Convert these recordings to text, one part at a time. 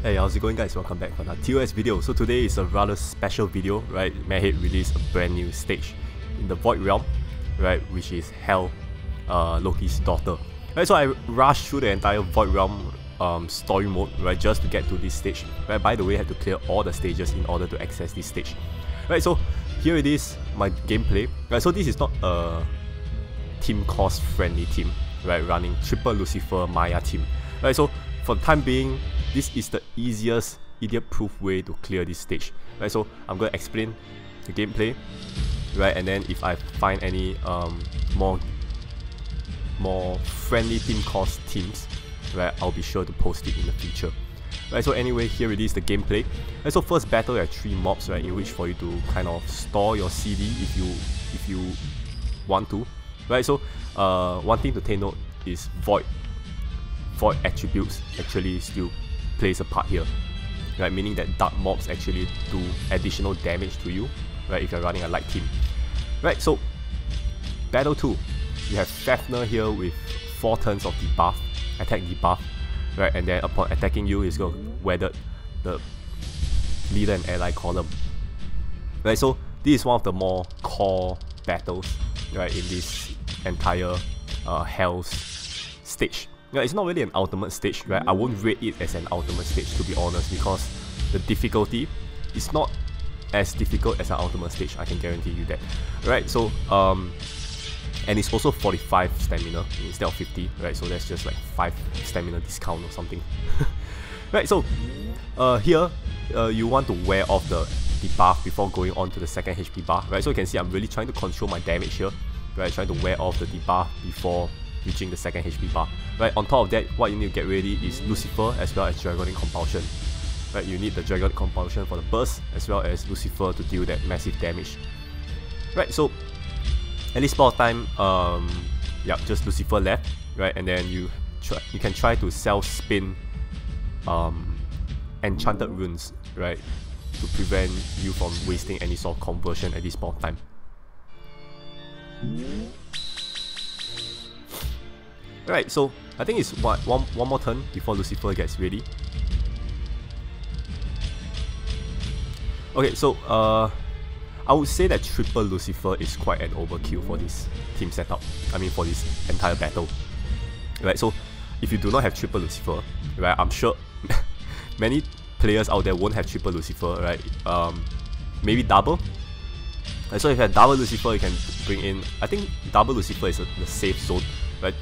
Hey, how's it going guys? Welcome back for another TOS video. So today is a rather special video, right? Madhead released a brand new stage in the Void Realm, right? Which is Hel, Loki's daughter. Right, so I rushed through the entire Void Realm story mode, right, just to get to this stage. Right, by the way, I had to clear all the stages in order to access this stage. Right, so here it is, my gameplay. Right, so this is not a team cost friendly team, right? Running triple Lucifer Maya team. Right, so for the time being, this is the easiest idiot-proof way to clear this stage. Right, so I'm going to explain the gameplay, right, and then if I find any more friendly team cost teams, right, I'll be sure to post it in the future. Right, so anyway, here it is, the gameplay. Right, so first battle, there are 3 mobs, right, in which for you to kind of store your CD if you want to. Right, so one thing to take note is void attributes actually still plays a part here, right? Meaning that dark mobs actually do additional damage to you, right? If you're running a light team, right? So battle 2, you have Fafnir here with 4 turns of debuff, attack debuff, right? And then upon attacking you, he's going to weather the leader and ally column, right? So this is one of the more core battles, right, in this entire Hel's stage. Yeah, it's not really an ultimate stage, right? I won't rate it as an ultimate stage, to be honest, because the difficulty is not as difficult as an ultimate stage, I can guarantee you that. Right, so and it's also 45 stamina instead of 50, right? So that's just like 5 stamina discount or something. Right, so here you want to wear off the debuff before going on to the second HP bar, right? So you can see I'm really trying to control my damage here, right? Trying to wear off the debuff before reaching the second HP bar. Right, on top of that, what you need to get ready is Lucifer as well as Dragonic Compulsion. Right, you need the Dragonic Compulsion for the burst as well as Lucifer to deal that massive damage. Right, so at this point of time, yeah, just Lucifer left, right, and then you can try to self-spin enchanted runes, right, to prevent you from wasting any sort of conversion at this point of time. Right, so I think it's one more turn before Lucifer gets ready. Okay, so I would say that triple Lucifer is quite an overkill for this team setup. I mean, for this entire battle. Right, so if you do not have triple Lucifer, right, I'm sure many players out there won't have triple Lucifer, right? Maybe double. Right, so if you have double Lucifer, you can bring in. I think double Lucifer is the safe zone. Right,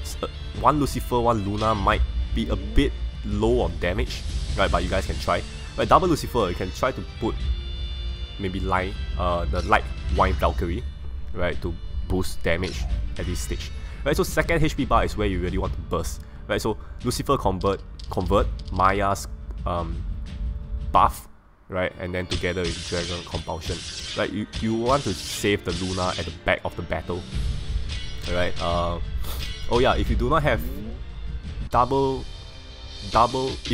1 Lucifer, 1 Luna might be a bit low on damage, right? But you guys can try. Right, double Lucifer, you can try to put maybe the light wine Valkyrie, right, to boost damage at this stage. Right, so second HP bar is where you really want to burst. Right, so Lucifer convert Maya's buff, right, and then together with Dragon Compulsion. Right, you want to save the Luna at the back of the battle. Right, oh yeah, if you do not have if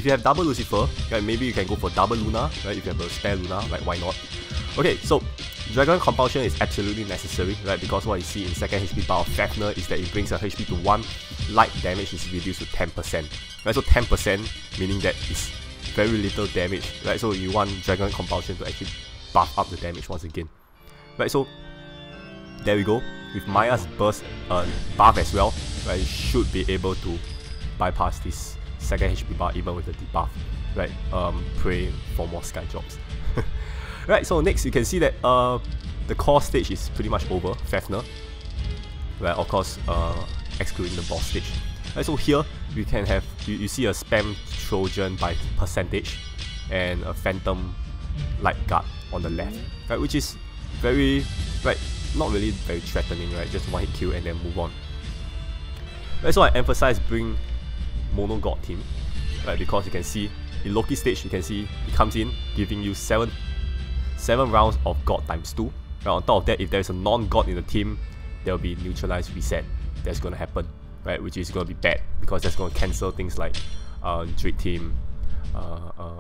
you have double Lucifer, right, maybe you can go for double Luna, right, if you have a spare Luna, like why not? Okay, so Dragon Compulsion is absolutely necessary, right, because what you see in second HP bar of Fafnir is that it brings your HP to 1, light damage is reduced to 10%, right, so 10% meaning that it's very little damage, right, so you want Dragon Compulsion to actually buff up the damage once again. Right, so there we go, with Maya's burst buff as well, right, you should be able to bypass this second HP bar even with the debuff, right? Pray for more sky drops. Right, so next you can see that the core stage is pretty much over, Fafnir, right, of course excluding the boss stage. Right, so here we can have, you see a spam Trojan by percentage and a Phantom Light Guard on the left, right, which is very, right, not really very threatening, right, just one hit kill and then move on. Right, so I emphasize bring mono god team, right, because you can see in Loki stage, you can see it comes in giving you 7 rounds of god times 2. Right, on top of that, if there's a non-god in the team, there will be neutralized reset that's going to happen, right, which is going to be bad because that's going to cancel things like Drake team,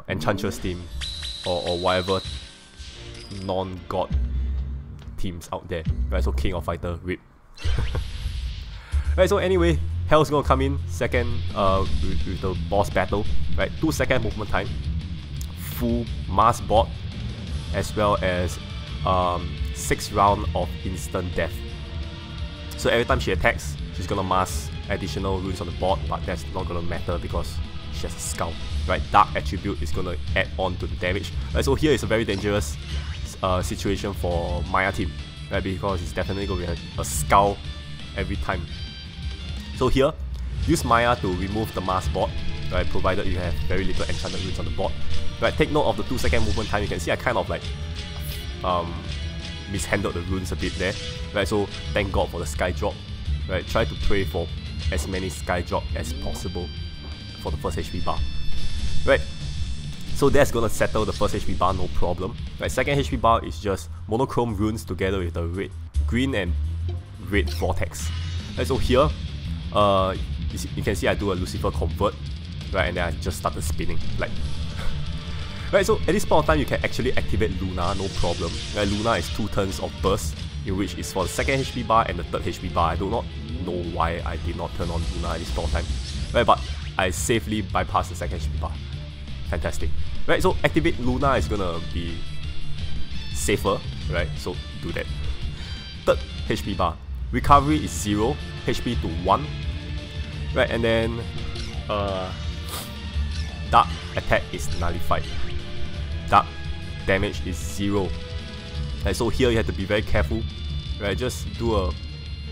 Enchantress team, or whatever non-god teams out there, right? So King of Fighter, RIP. Right, so anyway, Hell's gonna come in second with the boss battle. Right, 2-second movement time, full mass board, as well as 6 rounds of instant death. So every time she attacks, she's gonna mass additional runes on the board, but that's not gonna matter because she has a skull. Right, dark attribute is gonna add on to the damage. Right, so here is a very dangerous situation for Maya team, right, because it's definitely gonna be a skull every time. So here, use Maya to remove the mass board, right, provided you have very little enchanted runes on the board. Right, take note of the 2-second movement time. You can see I kind of like mishandled the runes a bit there. Right, so thank God for the sky drop. Right, try to pray for as many sky drop as possible for the first HP bar. Right, so that's gonna settle the first HP bar, no problem. Right, second HP bar is just monochrome runes together with the green and red vortex. Right, so here, you can see I do a Lucifer convert, right, and then I just started spinning, like. Right, so at this point of time, you can actually activate Luna, no problem. Right, Luna is 2 turns of burst, in which is for the second HP bar and the third HP bar. I do not know why I did not turn on Luna at this point of time. Right, but I safely bypassed the second HP bar. Fantastic. Right, so activate Luna is gonna be safer, right, so do that. Third HP bar. Recovery is 0, HP to 1. Right, and then dark attack is nullified. Dark damage is 0. Right, so here you have to be very careful. Right, just do a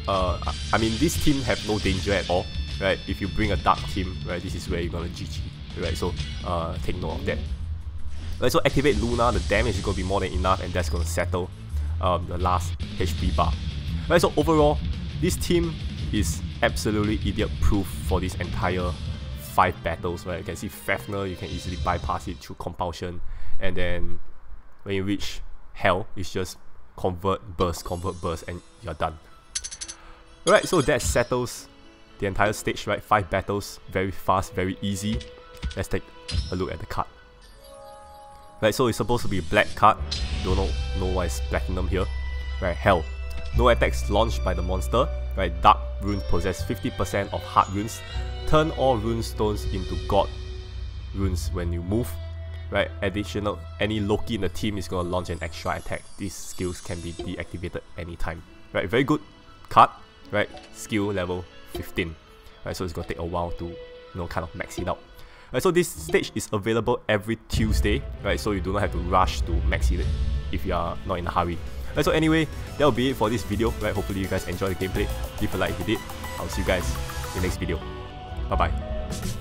I mean, this team have no danger at all. Right, if you bring a dark team, right, this is where you're gonna GG. Right, so take note of that. Right, so activate Luna, the damage is gonna be more than enough, and that's gonna settle the last HP bar. Right, so overall, this team is absolutely idiot-proof for this entire 5 battles. Right, you can see Fafnir, you can easily bypass it through compulsion, and then when you reach Hell, it's just convert, burst, and you're done. Alright, so that settles the entire stage. Right, 5 battles, very fast, very easy. Let's take a look at the card. Right, so it's supposed to be a black card. Don't know why it's platinum here. Right, Hell. No attacks launched by the monster. Right, dark runes possess 50% of hard runes. Turn all rune stones into god runes when you move. Right, additional, any Loki in the team is gonna launch an extra attack. These skills can be deactivated anytime. Right, very good card. Right, skill level 15. Right, so it's gonna take a while to, kind of max it out. Right, so this stage is available every Tuesday. Right, so you do not have to rush to max it if you are not in a hurry. Right, so anyway, that will be it for this video. Right, hopefully you guys enjoyed the gameplay. Leave a like if you did. I'll see you guys in the next video. Bye bye.